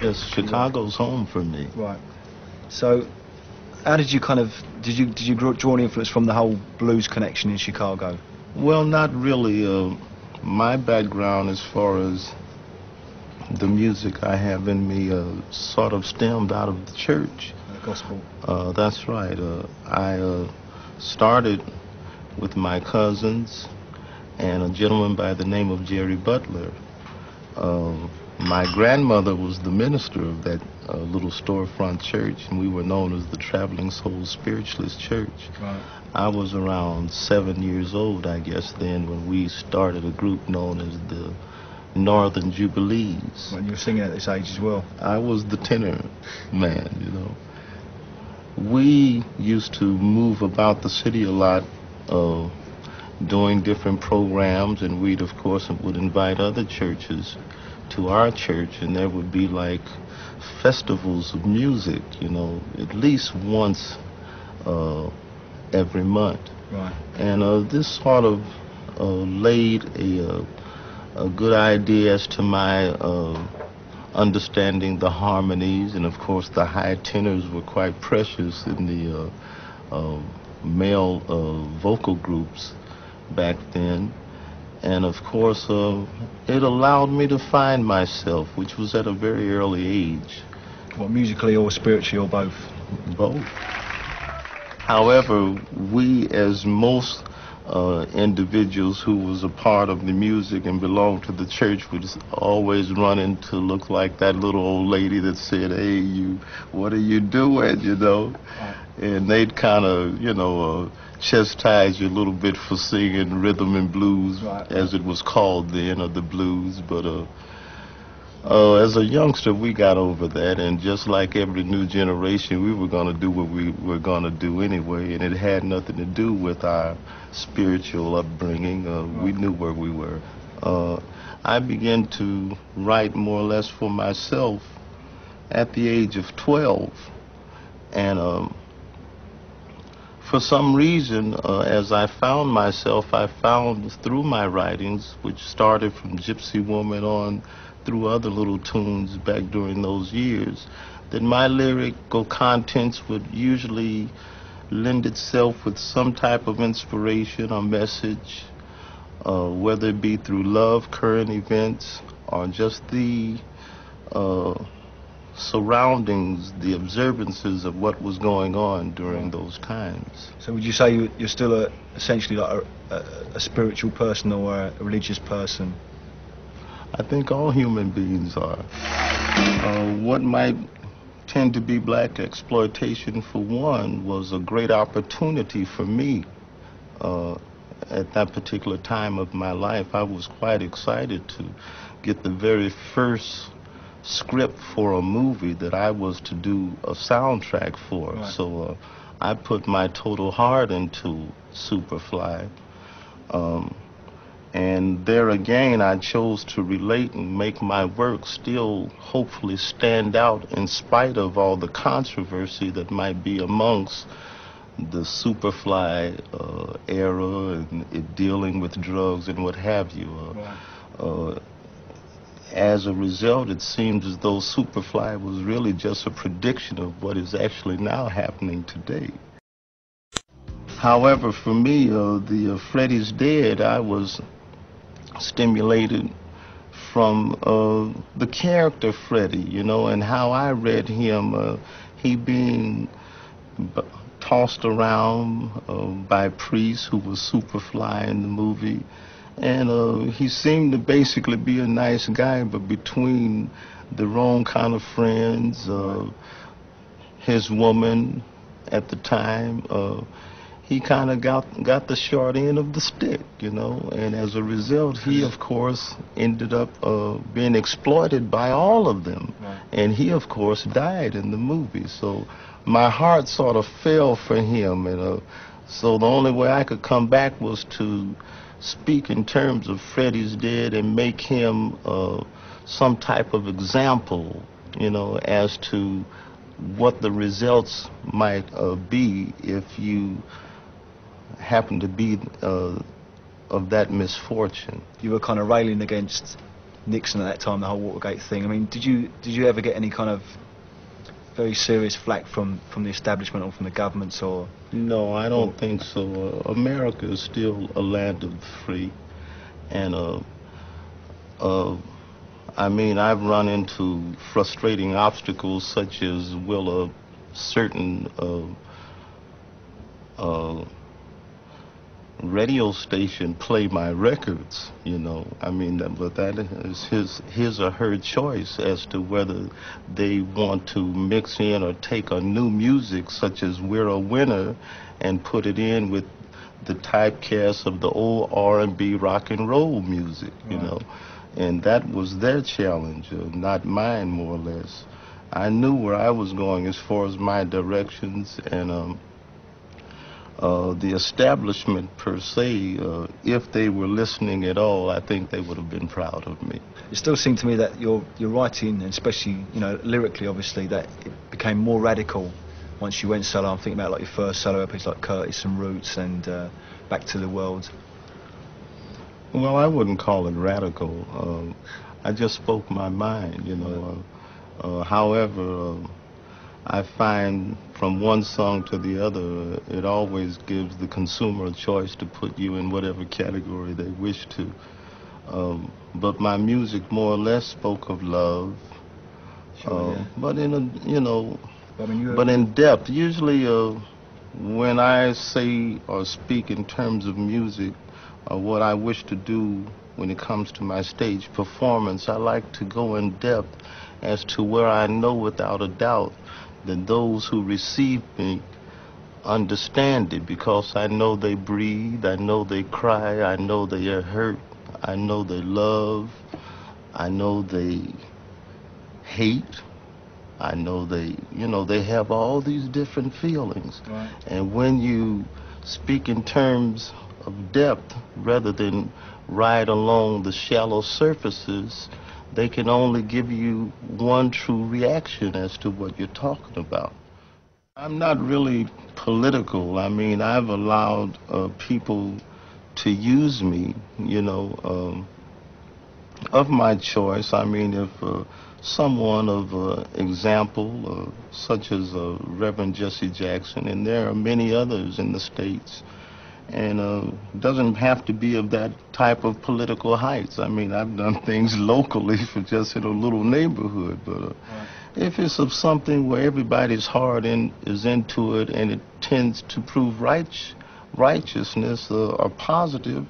Yes, Chicago's home for me. Right. So, how did you did you draw any influence from the whole blues connection in Chicago? Well, not really. My background as far as the music I have in me sort of stemmed out of the church. The gospel. That's right. I started with my cousins and a gentleman by the name of Jerry Butler. My grandmother was the minister of that little storefront church, and we were known as the Traveling Soul Spiritualist Church. Right. I was around 7 years old, I guess, then, when we started a group known as the Northern Jubilees. When you were singing at this age as well. I was the tenor man, you know. We used to move about the city a lot, doing different programs, and we'd, of course, would invite other churches to our church, and there would be like festivals of music, you know, at least once every month. Right. And this sort of laid a good idea as to my understanding the harmonies, and of course the high tenors were quite precious in the male vocal groups back then. And of course it allowed me to find myself, which was at a very early age. Well, musically or spiritually or both? Both. However, we, as most individuals who was a part of the music and belonged to the church, would always run into look like that little old lady that said, "Hey, you, what are you doing?" You know, and they'd kind of, you know, chastise you a little bit for singing rhythm and blues, as it was called then, or the blues. But as a youngster, we got over that, and just like every new generation, we were going to do what we were going to do anyway, and it had nothing to do with our spiritual upbringing. We knew where we were. I began to write more or less for myself at the age of 12, and for some reason, as I found myself, I found through my writings, which started from Gypsy Woman on through other little tunes back during those years, that my lyrical contents would usually lend itself with some type of inspiration or message, whether it be through love, current events, or just the surroundings, the observances of what was going on during those times. So would you say you're still essentially like a spiritual person or a religious person? I think all human beings are. What might tend to be black exploitation, for one, was a great opportunity for me at that particular time of my life. I was quite excited to get the very first script for a movie that I was to do a soundtrack for. Right. So I put my total heart into Superfly. And there again, I chose to relate and make my work still hopefully stand out in spite of all the controversy that might be amongst the Superfly era and it dealing with drugs and what have you. As a result, it seems as though Superfly was really just a prediction of what is actually now happening today. However, for me, the Freddie's Dead, I was stimulated from the character Freddie, you know, and how I read him, he being tossed around by priests who was Superfly in the movie. And he seemed to basically be a nice guy, but between the wrong kind of friends, his woman at the time, he kind of got the short end of the stick, you know, and as a result, he, of course, ended up being exploited by all of them. Right. And he, of course, died in the movie. So my heart sort of fell for him, and so the only way I could come back was to speak in terms of Freddie's Dead and make him some type of example, you know, as to what the results might be if you happen to be of that misfortune. You were kind of railing against Nixon at that time, the whole Watergate thing. I mean, did you ever get any kind of very serious flack from the establishment or from the governments, or? No, I don't think so. America is still a land of the free, and I mean, I've run into frustrating obstacles, such as, will a certain radio station play my records, you know. I mean, but that is his or her choice as to whether they want to mix in or take a new music, such as We're a Winner, and put it in with the typecast of the old R&B rock and roll music, you know. And that was their challenge, not mine, more or less. I knew where I was going as far as my directions, and the establishment per se, if they were listening at all, I think they would have been proud of me. It still seemed to me that your writing, and especially, you know, lyrically, obviously, that it became more radical once you went solo. I'm thinking about like your first solo LPs like Curtis and Roots and Back to the World. Well, I wouldn't call it radical. I just spoke my mind, you know. However, I find from one song to the other, it always gives the consumer a choice to put you in whatever category they wish to. But my music more or less spoke of love, but in a, you know, but in depth. Usually, when I say or speak in terms of music, what I wish to do when it comes to my stage performance, I like to go in depth as to where I know without a doubt that those who receive me understand it, because I know they breathe, I know they cry, I know they are hurt, I know they love, I know they hate, I know they, you know, they have all these different feelings. Right. And when you speak in terms of depth rather than ride along the shallow surfaces, they can only give you one true reaction as to what you're talking about. I'm not really political. I mean, I've allowed people to use me, you know, of my choice. I mean, if someone of example, such as Reverend Jesse Jackson, and there are many others in the States, and doesn't have to be of that type of political heights. I mean, I've done things locally for just in a little neighborhood, but if it's of something where everybody's heart is into it, and it tends to prove righteousness or positive,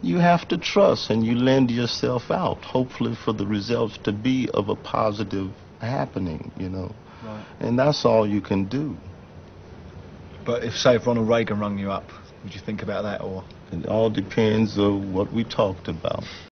you have to trust, and you lend yourself out, hopefully for the results to be of a positive happening, you know. Right. And that's all you can do. But if, say, if Ronald Reagan rung you up, would you think about that, or? It all depends on what we talked about.